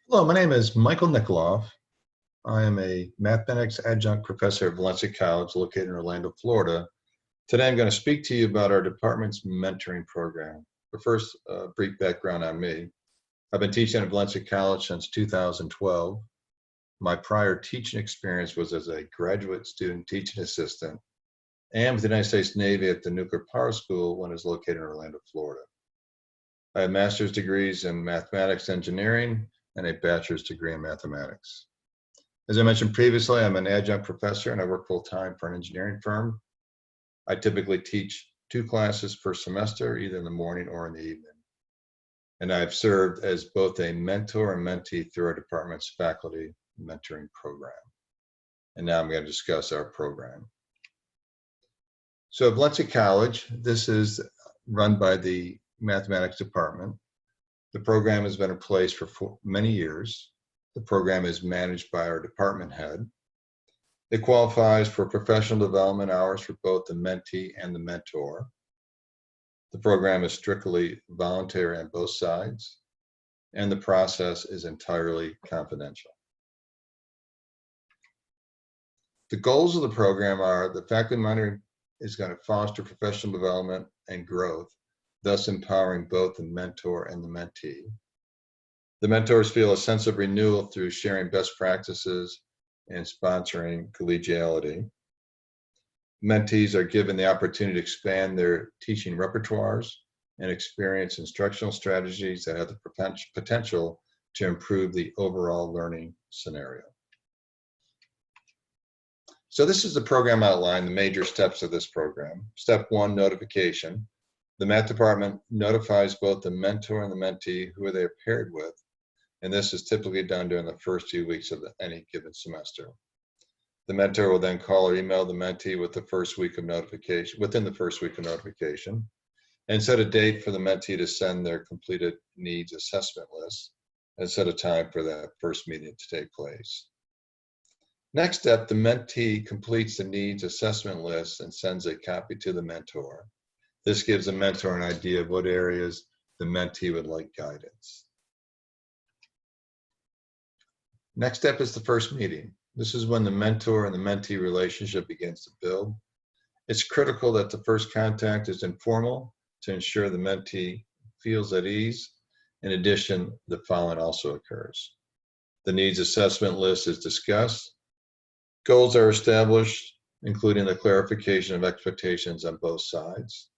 Hello, my name is Michael Nikoloff. I am a mathematics adjunct professor at Valencia College located in Orlando, Florida. Today I'm going to speak to you about our department's mentoring program. But first, a brief background on me. I've been teaching at Valencia College since 2012. My prior teaching experience was as a graduate student teaching assistant and with the United States Navy at the Nuclear Power School when it was located in Orlando, Florida. I have master's degrees in mathematics engineering and a bachelor's degree in mathematics. As I mentioned previously, I'm an adjunct professor and I work full-time for an engineering firm. I typically teach 2 classes per semester, either in the morning or in the evening. And I've served as both a mentor and mentee through our department's faculty mentoring program. And now I'm going to discuss our program. So at Valencia College, this is run by the mathematics department. The program has been in place for many years. The program is managed by our department head. It qualifies for professional development hours for both the mentee and the mentor. The program is strictly voluntary on both sides, and the process is entirely confidential. The goals of the program are the faculty mentoring is going to foster professional development and growth, thus empowering both the mentor and the mentee. The mentors feel a sense of renewal through sharing best practices and sponsoring collegiality. Mentees are given the opportunity to expand their teaching repertoires and experience instructional strategies that have the potential to improve the overall learning scenario. So this is the program outline, the major steps of this program. Step 1, notification. The math department notifies both the mentor and the mentee who they are paired with, and this is typically done during the first 2 weeks of any given semester. The mentor will then call or email the mentee within the first week of notification, and set a date for the mentee to send their completed needs assessment list and set a time for that first meeting to take place. Next step, the mentee completes the needs assessment list and sends a copy to the mentor. This gives the mentor an idea of what areas the mentee would like guidance. Next step is the first meeting. This is when the mentor and the mentee relationship begins to build. It's critical that the first contact is informal to ensure the mentee feels at ease. In addition, the following also occurs. The needs assessment list is discussed. Goals are established, including the clarification of expectations on both sides.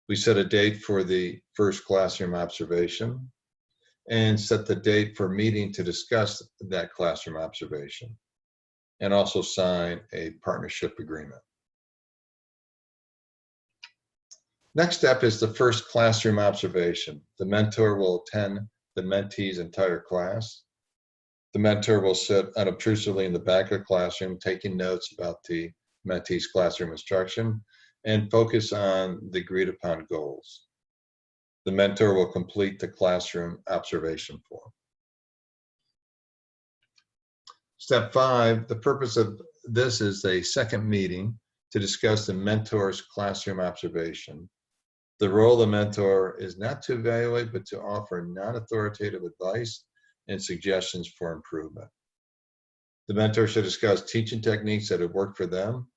We set a date for the first classroom observation and set the date for meeting to discuss that classroom observation, and also sign a partnership agreement. Next step is the first classroom observation. The mentor will attend the mentee's entire class. The mentor will sit unobtrusively in the back of the classroom, taking notes about the mentee's classroom instruction and focus on the agreed upon goals. The mentor will complete the classroom observation form. Step 5, the purpose of this is a second meeting to discuss the mentor's classroom observation. The role of the mentor is not to evaluate, but to offer non-authoritative advice and suggestions for improvement. The mentor should discuss teaching techniques that have worked for them,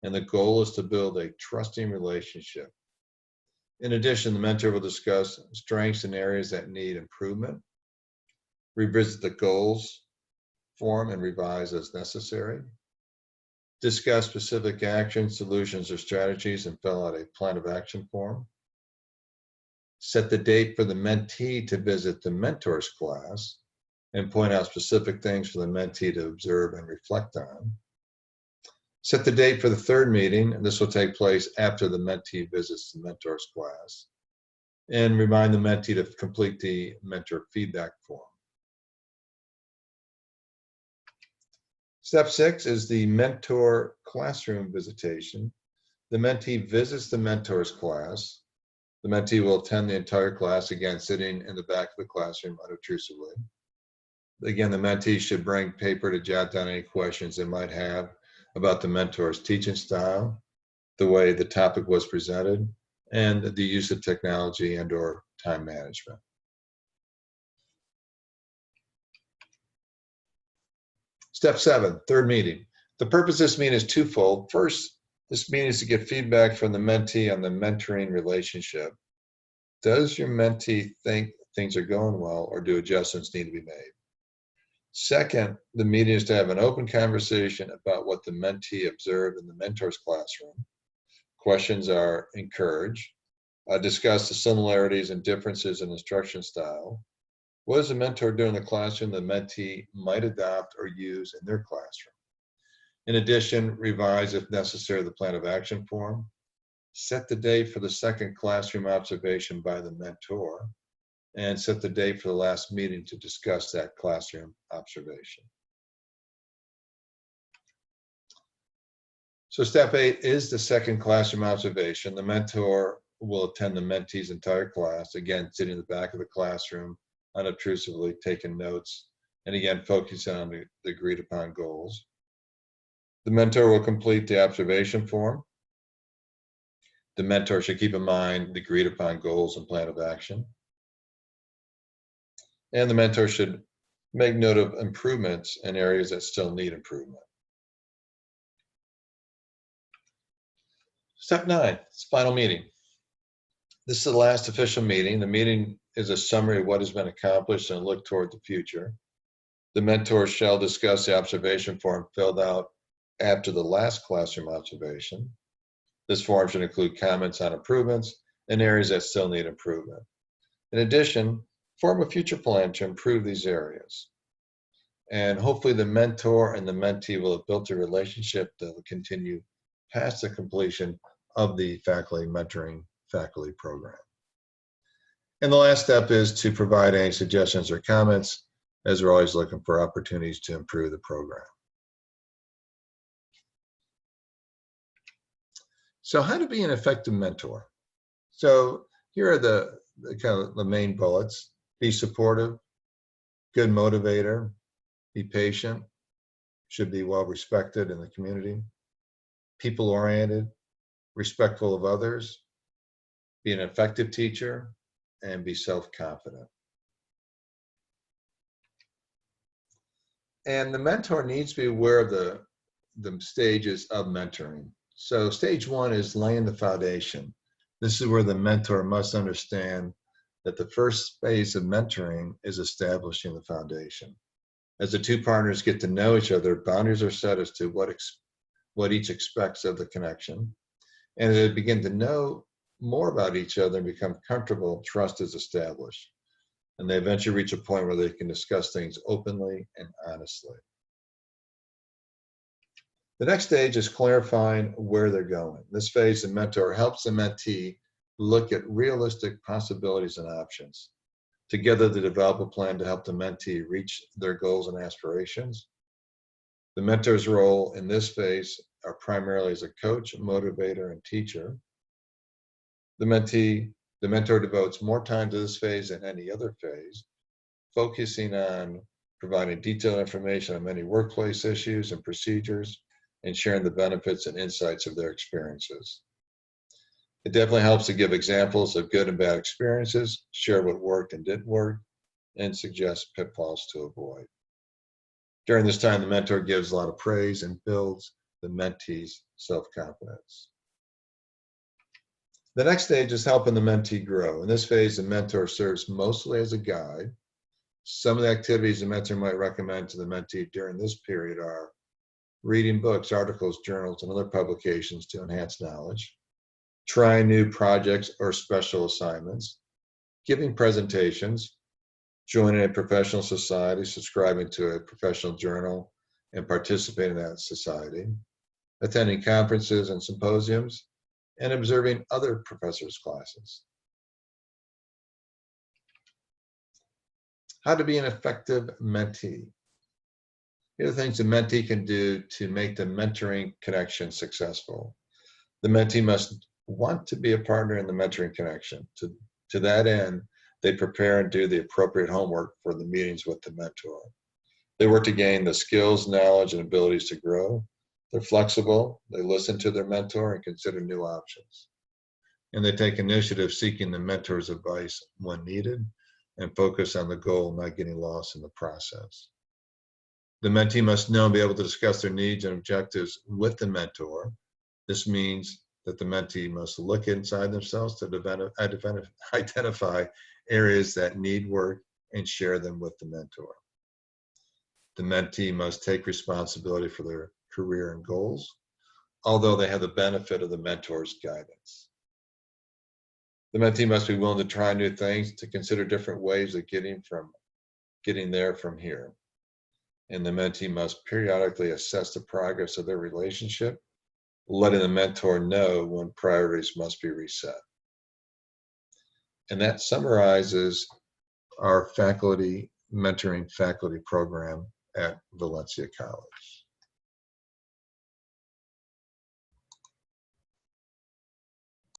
and the goal is to build a trusting relationship. In addition, the mentor will discuss strengths and areas that need improvement, revisit the goals, form and revise as necessary, discuss specific actions, solutions, or strategies, and fill out a plan of action form, set the date for the mentee to visit the mentor's class, and point out specific things for the mentee to observe and reflect on. Set the date for the third meeting, and this will take place after the mentee visits the mentor's class, and remind the mentee to complete the mentor feedback form. Step 6 is the mentor classroom visitation. The mentee visits the mentor's class. The mentee will attend the entire class, again, sitting in the back of the classroom unobtrusively. Again, the mentee should bring paper to jot down any questions they might have about the mentor's teaching style, the way the topic was presented, and the use of technology and/or time management. Step 7, third meeting. The purpose of this meeting is twofold. First, this meeting is to get feedback from the mentee on the mentoring relationship. Does your mentee think things are going well, or do adjustments need to be made? Second, the meeting is to have an open conversation about what the mentee observed in the mentor's classroom. Questions are encouraged. Discuss the similarities and differences in instruction style. What does the mentor do in the classroom the mentee might adopt or use in their classroom? In addition, revise, if necessary, the plan of action form. Set the date for the second classroom observation by the mentor, and set the date for the last meeting to discuss that classroom observation. So step 8 is the second classroom observation. The mentor will attend the mentee's entire class, again, sitting in the back of the classroom, unobtrusively taking notes, and again, focusing on the agreed upon goals. The mentor will complete the observation form. The mentor should keep in mind the agreed upon goals and plan of action. And the mentor should make note of improvements in areas that still need improvement. Step 9, final meeting. This is the last official meeting. The meeting is a summary of what has been accomplished and a look toward the future. The mentor shall discuss the observation form filled out after the last classroom observation. This form should include comments on improvements and areas that still need improvement. In addition, form a future plan to improve these areas. And hopefully the mentor and the mentee will have built a relationship that will continue past the completion of the faculty mentoring faculty program. And the last step is to provide any suggestions or comments, as we're always looking for opportunities to improve the program. So how to be an effective mentor? So here are the kind of the main bullets. Be supportive, good motivator, be patient, should be well respected in the community, people-oriented, respectful of others, be an effective teacher, and be self-confident. And the mentor needs to be aware of the stages of mentoring. So stage 1 is laying the foundation. This is where the mentor must understand that the first phase of mentoring is establishing the foundation. As the two partners get to know each other, boundaries are set as to what each expects of the connection. And as they begin to know more about each other and become comfortable, trust is established. And they eventually reach a point where they can discuss things openly and honestly. The next stage is clarifying where they're going. This phase, the mentor helps the mentee look at realistic possibilities and options. Together, they develop a plan to help the mentee reach their goals and aspirations. The mentor's role in this phase are primarily as a coach, motivator, and teacher. The mentor devotes more time to this phase than any other phase, focusing on providing detailed information on many workplace issues and procedures, and sharing the benefits and insights of their experiences. It definitely helps to give examples of good and bad experiences, share what worked and didn't work, and suggest pitfalls to avoid. During this time, the mentor gives a lot of praise and builds the mentee's self-confidence. The next stage is helping the mentee grow. In this phase, the mentor serves mostly as a guide. Some of the activities the mentor might recommend to the mentee during this period are reading books, articles, journals, and other publications to enhance knowledge, trying new projects or special assignments, giving presentations, joining a professional society, subscribing to a professional journal, and participating in that society, attending conferences and symposiums, and observing other professors' classes. How to be an effective mentee. Here are the things the mentee can do to make the mentoring connection successful. The mentee must want to be a partner in the mentoring connection. To that end, they prepare and do the appropriate homework for the meetings with the mentor. They work to gain the skills, knowledge, and abilities to grow. They're flexible. They listen to their mentor and consider new options. And they take initiative seeking the mentor's advice when needed and focus on the goal, not getting lost in the process. The mentee must know and be able to discuss their needs and objectives with the mentor. This means that the mentee must look inside themselves to identify areas that need work and share them with the mentor. The mentee must take responsibility for their career and goals, although they have the benefit of the mentor's guidance. The mentee must be willing to try new things, to consider different ways of getting there from here. And the mentee must periodically assess the progress of their relationship, letting the mentor know when priorities must be reset. And that summarizes our faculty mentoring faculty program at Valencia College.